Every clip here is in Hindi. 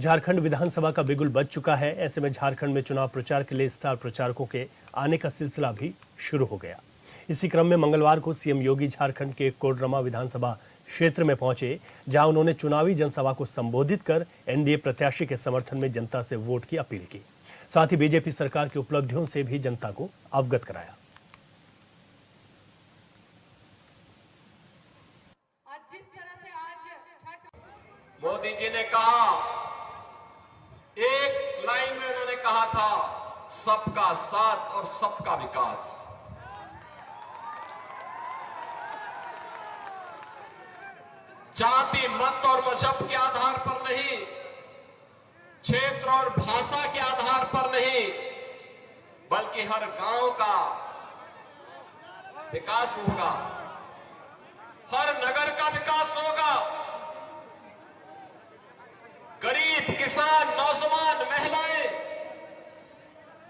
झारखंड विधानसभा का बिगुल बज चुका है। ऐसे में झारखंड में चुनाव प्रचार के लिए स्टार प्रचारकों के आने का सिलसिला भी शुरू हो गया। इसी क्रम में मंगलवार को सीएम योगी झारखंड के कोडरमा विधानसभा क्षेत्र में पहुंचे, जहां उन्होंने चुनावी जनसभा को संबोधित कर एनडीए प्रत्याशी के समर्थन में जनता से वोट की अपील की। साथ ही बीजेपी सरकार की उपलब्धियों से भी जनता को अवगत कराया। मोदी जी ने कहा, एक लाइन में उन्होंने कहा था, सबका साथ और सबका विकास। जाति, मत और मजहब के आधार पर नहीं, क्षेत्र और भाषा के आधार पर नहीं, बल्कि हर गांव का विकास होगा, हर नगर का विकास होगा। गरीब, किसान, नौजवान, महिलाएं,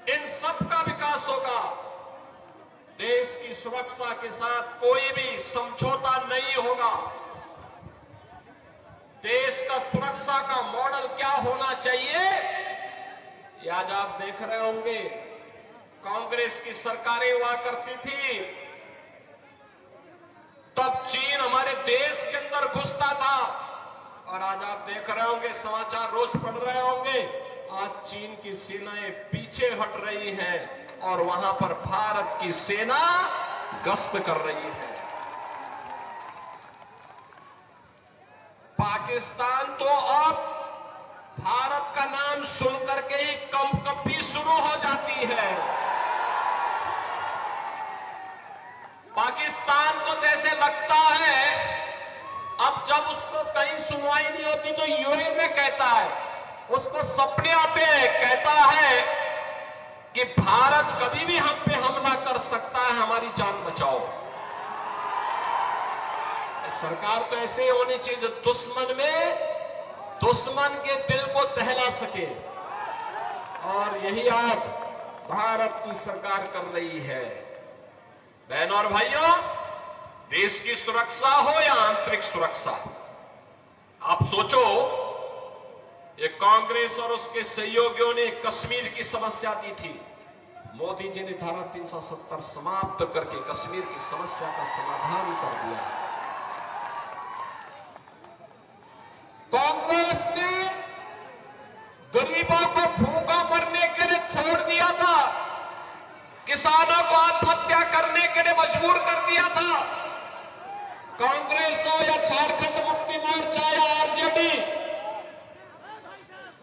इन सब का विकास होगा। देश की सुरक्षा के साथ कोई भी समझौता नहीं होगा। देश का सुरक्षा का मॉडल क्या होना चाहिए, ये आज आप देख रहे होंगे। कांग्रेस की सरकारें हुआ करती थी, तब चीन हमारे देश के अंदर घुसता था, और आज आप देख रहे होंगे, समाचार रोज पढ़ रहे होंगे, आज चीन की सेनाएं पीछे हट रही हैं और वहां पर भारत की सेना गश्त कर रही है। पाकिस्तान तो अब भारत का नाम सुनकर के ही कंपकपी शुरू हो जाती है। पाकिस्तान को जैसे लगता है अब जब उसको कहीं सुनवाई नहीं होती तो यूएन में कहता है, उसको सपने आते हैं, कहता है कि भारत कभी भी हम पे हमला कर सकता है, हमारी जान बचाओ। सरकार तो ऐसे होनी चाहिए दुश्मन के दिल को दहला सके, और यही आज भारत की सरकार कर रही है। बहनों और भाइयों, देश की सुरक्षा हो या आंतरिक सुरक्षा, आप सोचो, ये कांग्रेस और उसके सहयोगियों ने कश्मीर की समस्या दी थी। मोदी जी ने धारा 370 समाप्त करके कश्मीर की समस्या का समाधान कर दिया। कांग्रेस ने गरीबों को भूखा मरने के लिए छोड़ दिया था, किसानों को आत्महत्या करने के लिए मजबूर कर दिया था। कांग्रेस हो या झारखंड मुक्ति मोर्चा या आरजेडी,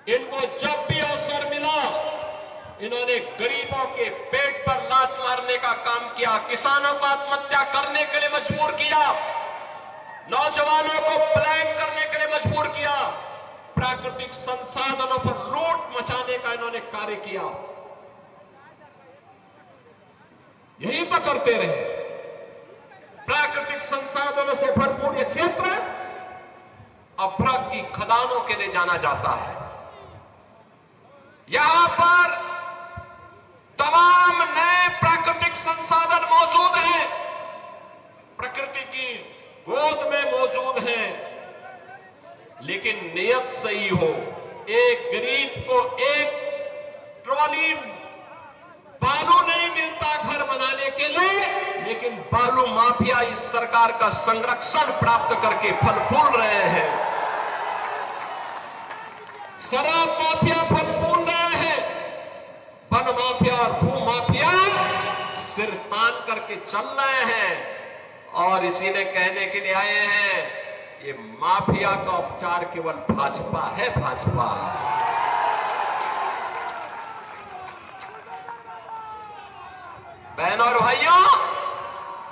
इनको जब भी अवसर मिला, इन्होंने गरीबों के पेट पर लात मारने का काम किया, किसानों को आत्महत्या करने के लिए मजबूर किया, नौजवानों को प्लान करने के लिए मजबूर किया, प्राकृतिक संसाधनों पर लूट मचाने का इन्होंने कार्य किया। यही तो करते रहे। प्राकृतिक संसाधनों से भरपूर यह क्षेत्र अभ्रक की खदानों के लिए जाना जाता है। यहां पर तमाम नए प्राकृतिक संसाधन मौजूद हैं, प्रकृति की गोद में मौजूद हैं, लेकिन नियत सही हो। एक गरीब को एक ट्रॉली बालू नहीं मिलता घर बनाने के लिए, लेकिन बालू माफिया इस सरकार का संरक्षण प्राप्त करके फल फूल रहे हैं। शराब माफिया फल फूल रहे हैं, वन माफिया और भू माफिया सिर तान करके चल रहे हैं। और इसी ने कहने के लिए आए हैं, ये माफिया का उपचार केवल भाजपा है, भाजपा। बहनों और भाइयों,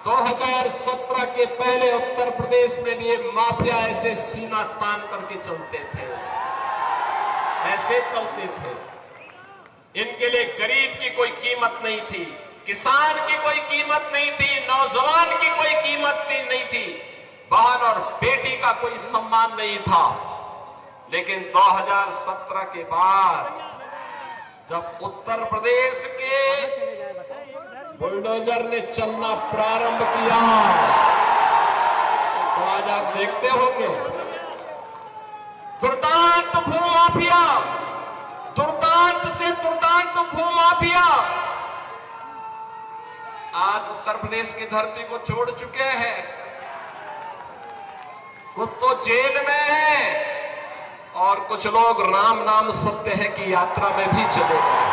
2017 के पहले उत्तर प्रदेश में भी ये माफिया ऐसे सीना तान करके चलते थे, ऐसे चलते थे। इनके लिए गरीब की कोई कीमत नहीं थी, किसान की कोई कीमत नहीं थी, नौजवान की कोई कीमत नहीं थी, बहन और बेटी का कोई सम्मान नहीं था। लेकिन 2017 के बाद जब उत्तर प्रदेश के बुलडोजर ने चलना प्रारंभ किया, तो आज आप देखते होंगे दुर्दांत भूमाफिया तो भूमाफिया आज उत्तर प्रदेश की धरती को छोड़ चुके हैं। कुछ तो जेल में है और कुछ लोग राम नाम सत्य है की यात्रा में भी चले गए।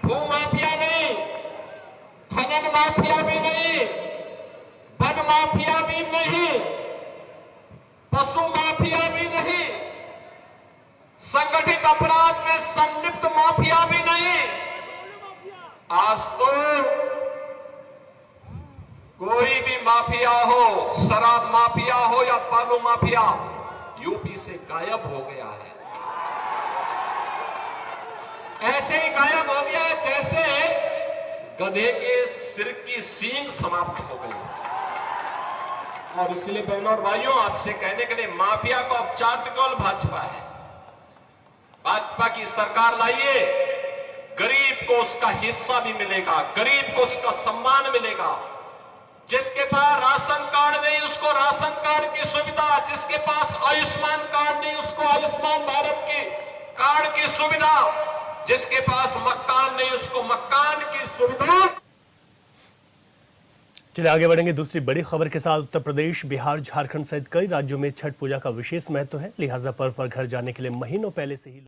भूमाफिया नहीं, खनन माफिया भी नहीं, वन माफिया भी नहीं, पशु माफिया भी नहीं, संगठित अपराध में संलिप्त माफिया भी नहीं। आज तो कोई भी माफिया हो, शराब माफिया हो या बालू माफिया, यूपी से गायब हो गया है। ऐसे ही गायब हो गया जैसे गधे के सिर की सींग समाप्त हो गई। और इसलिए बहनों और भाइयों, आपसे कहने के लिए माफिया को औपचारिक केवल भाजपा है। भाजपा की सरकार लाइए, गरीब को उसका हिस्सा भी मिलेगा, गरीब को उसका सम्मान मिलेगा। जिसके पास राशन कार्ड नहीं उसको राशन कार्ड की सुविधा, जिसके पास आयुष्मान कार्ड नहीं उसको आयुष्मान भारत की कार्ड की सुविधा, जिसके पास मकान नहीं उसको मकान की सुविधा। चलिए आगे बढ़ेंगे दूसरी बड़ी खबर के साथ। उत्तर प्रदेश, बिहार, झारखंड सहित कई राज्यों में छठ पूजा का विशेष महत्व है, लिहाजा पर्व पर घर जाने के लिए महीनों पहले से ही